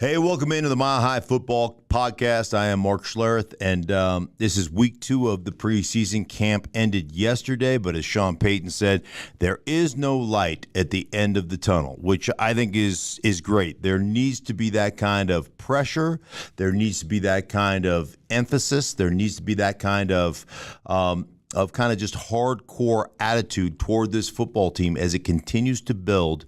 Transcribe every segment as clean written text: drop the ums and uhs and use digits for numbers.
Hey, welcome into the Mile High Football Podcast. I am Mark Schlereth, and this is week 2 of the preseason. Camp ended yesterday, but as Sean Payton said, there is no light at the end of the tunnel, which I think is great. There needs to be that kind of pressure. There needs to be that kind of emphasis. There needs to be that kind of just hardcore attitude toward this football team as it continues to build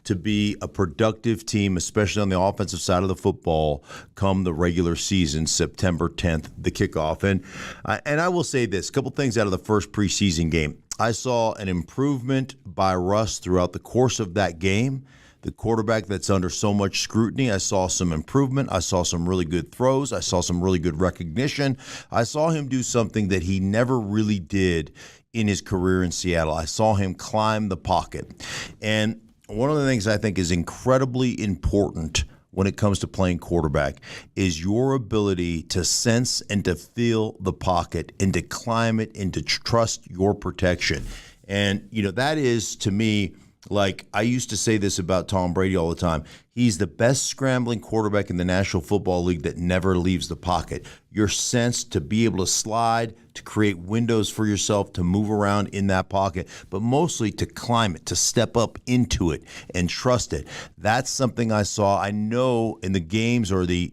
to be a productive team, especially on the offensive side of the football, come the regular season, September 10th, the kickoff. And I will say this, a couple things out of the first preseason game. I saw an improvement by Russ throughout the course of that game. The quarterback that's under so much scrutiny, I saw some improvement. I saw some really good throws. I saw some really good recognition. I saw him do something that he never really did in his career in Seattle. I saw him climb the pocket. And one of the things I think is incredibly important when it comes to playing quarterback is your ability to sense and to feel the pocket and to climb it and to trust your protection. And, that is, to me, like I used to say this about Tom Brady all the time. He's the best scrambling quarterback in the National Football League that never leaves the pocket. Your sense to be able to slide, to create windows for yourself, to move around in that pocket, but mostly to climb it, to step up into it and trust it. That's something I saw. I know in the games or the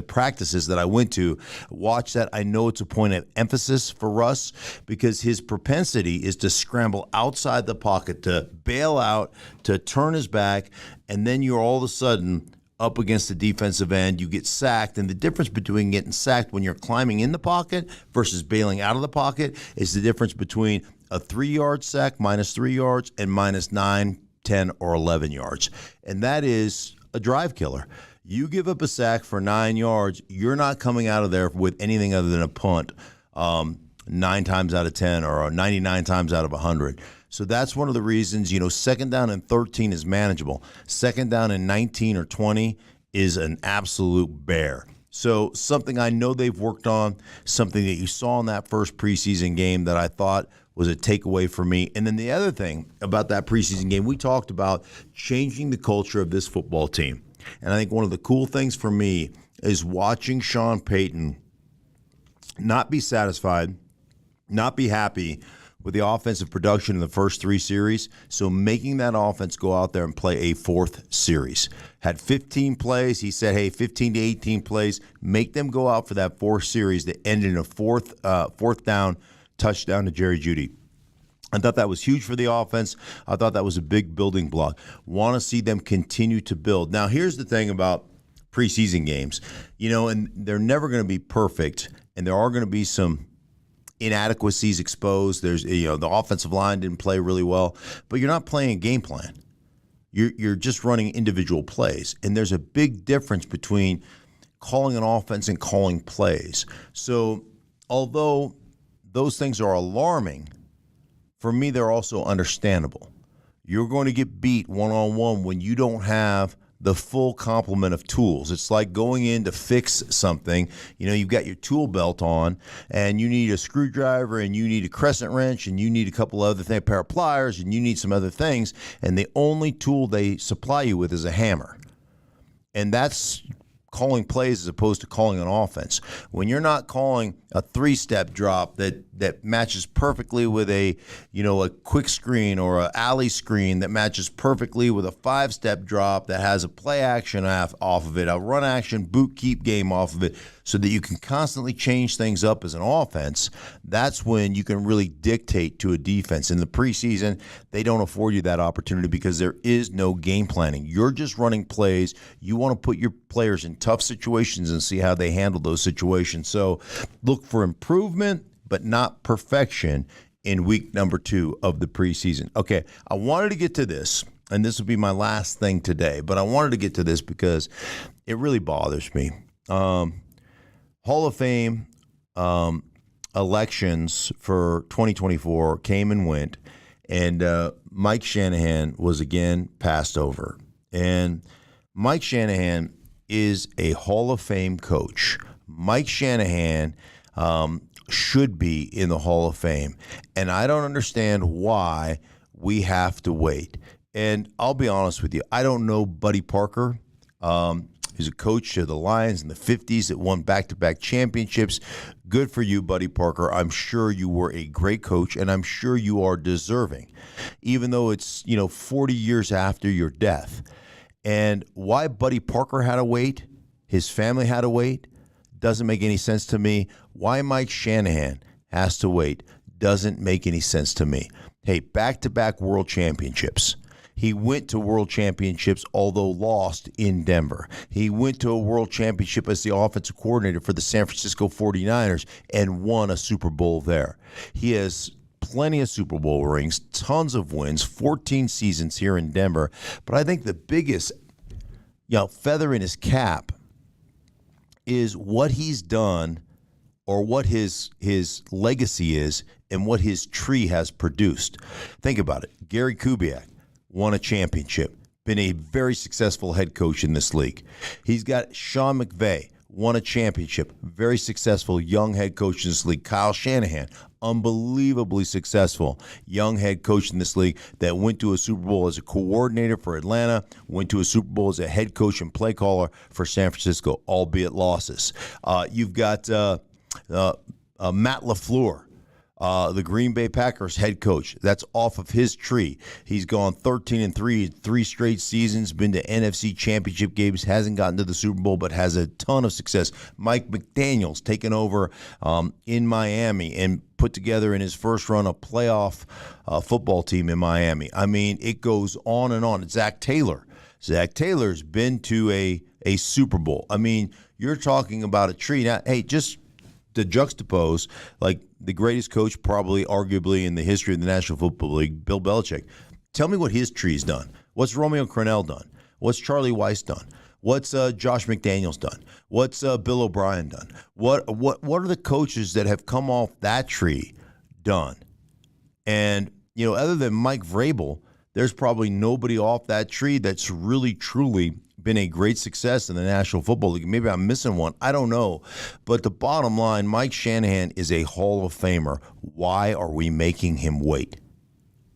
practices that I went to, watch that. I know it's a point of emphasis for Russ because his propensity is to scramble outside the pocket, to bail out, to turn his back, and then you're all of a sudden up against the defensive end, you get sacked, and the difference between getting sacked when you're climbing in the pocket versus bailing out of the pocket is the difference between a 3-yard sack, minus 3 yards, and minus 9, 10, or 11 yards. And that is a drive killer. You give up a sack for 9 yards, you're not coming out of there with anything other than a punt 9 times out of 10 or 99 times out of 100. So that's one of the reasons, second down and 13 is manageable. Second down and 19 or 20 is an absolute bear. So something I know they've worked on, something that you saw in that first preseason game that I thought was a takeaway for me. And then the other thing about that preseason game, we talked about changing the culture of this football team. And I think one of the cool things for me is watching Sean Payton not be satisfied, not be happy with the offensive production in the first 3 series, so making that offense go out there and play a 4th series. Had 15 plays. He said, hey, 15 to 18 plays. Make them go out for that 4th series that ended in a fourth down touchdown to Jerry Jeudy. I thought that was huge for the offense. I thought that was a big building block. Want to see them continue to build. Now, here's the thing about preseason games, and they're never going to be perfect, and there are going to be some inadequacies exposed. There's, the offensive line didn't play really well, but you're not playing a game plan. You're just running individual plays, and there's a big difference between calling an offense and calling plays. So, although those things are alarming, for me, they're also understandable. You're going to get beat one-on-one when you don't have the full complement of tools. It's like going in to fix something. You've got your tool belt on, and you need a screwdriver, and you need a crescent wrench, and you need a couple other things, a pair of pliers, and you need some other things, and the only tool they supply you with is a hammer. And that's calling plays as opposed to calling an offense. When you're not calling a 3-step drop that matches perfectly with a quick screen or an alley screen that matches perfectly with a 5-step drop that has a play action off of it, a run action boot keep game off of it, so that you can constantly change things up as an offense, that's when you can really dictate to a defense. In the preseason, they don't afford you that opportunity because there is no game planning. You're just running plays. You want to put your players in tough situations and see how they handle those situations. So look for improvement, but not perfection in week number 2 of the preseason. Okay, I wanted to get to this, and this will be my last thing today, but I wanted to get to this because it really bothers me. Hall of Fame elections for 2024 came and went, and Mike Shanahan was again passed over. And Mike Shanahan is a Hall of Fame coach. Mike Shanahan should be in the Hall of Fame, and I don't understand why we have to wait. And I'll be honest with you, I don't know Buddy Parker. He's a coach to the Lions in the 50s that won back-to-back championships. Good for you, Buddy Parker. I'm sure you were a great coach, and I'm sure you are deserving, even though it's 40 years after your death. And why Buddy Parker had to wait, his family had to wait, doesn't make any sense to me. Why Mike Shanahan has to wait doesn't make any sense to me. Hey, back-to-back world championships. He went to world championships, although lost in Denver. He went to a world championship as the offensive coordinator for the San Francisco 49ers and won a Super Bowl there. He has plenty of Super Bowl rings, tons of wins, 14 seasons here in Denver. But I think the biggest feather in his cap is what he's done, or what his legacy is, and what his tree has produced. Think about it. Gary Kubiak won a championship, been a very successful head coach in this league. He's got Sean McVay, won a championship, very successful young head coach in this league. Kyle Shanahan, unbelievably successful young head coach in this league that went to a Super Bowl as a coordinator for Atlanta, went to a Super Bowl as a head coach and play caller for San Francisco, albeit losses. You've got Matt LaFleur, the Green Bay Packers head coach. That's off of his tree. He's gone 13-3, 3 straight seasons, been to NFC championship games, hasn't gotten to the Super Bowl, but has a ton of success. Mike McDaniel's taken over in Miami and put together in his first run a playoff football team in Miami. I mean, it goes on and on. Zach Taylor's been to a Super Bowl. I mean, you're talking about a tree. Now, hey, just to juxtapose, like the greatest coach probably arguably in the history of the National Football League, Bill Belichick. Tell me what his tree's done. What's Romeo Crennel done? What's Charlie Weiss done? What's Josh McDaniels done? What's Bill O'Brien done? What are the coaches that have come off that tree done? And, other than Mike Vrabel, there's probably nobody off that tree that's really, truly been a great success in the National Football League. Maybe I'm missing one. I don't know. But the bottom line, Mike Shanahan is a Hall of Famer. Why are we making him wait?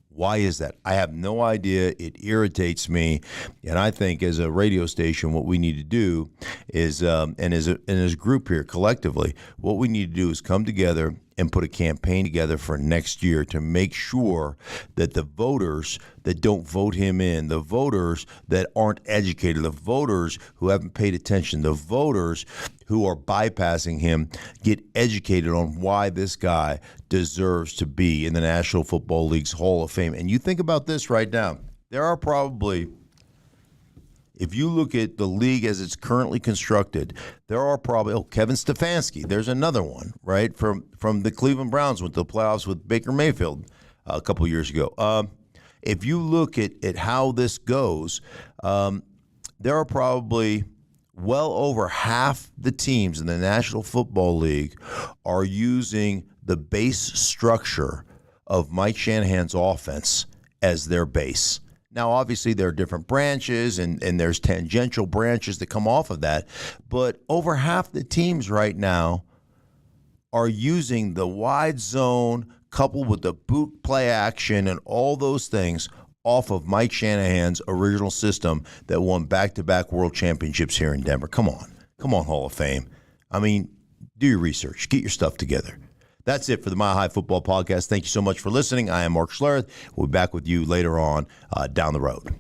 Why is that? I have no idea. It irritates me. And I think as a radio station, what we need to do is, and as a group here collectively, what we need to do is come together and put a campaign together for next year to make sure that the voters that don't vote him in, the voters that aren't educated, the voters who haven't paid attention, the voters who are bypassing him get educated on why this guy deserves to be in the National Football League's Hall of Fame. And you think about this right now. There are probably, if you look at the league as it's currently constructed, there are probably, Kevin Stefanski, there's another one, right, from the Cleveland Browns with the playoffs with Baker Mayfield a couple years ago. If you look at how this goes, there are probably well over half the teams in the National Football League are using the base structure of Mike Shanahan's offense as their base. Now, obviously, there are different branches, and there's tangential branches that come off of that. But over half the teams right now are using the wide zone coupled with the boot play action and all those things off of Mike Shanahan's original system that won back-to-back world championships here in Denver. Come on, Hall of Fame. I mean, do your research. Get your stuff together. That's it for the Mile High Football Podcast. Thank you so much for listening. I am Mark Schlereth. We'll be back with you later on down the road.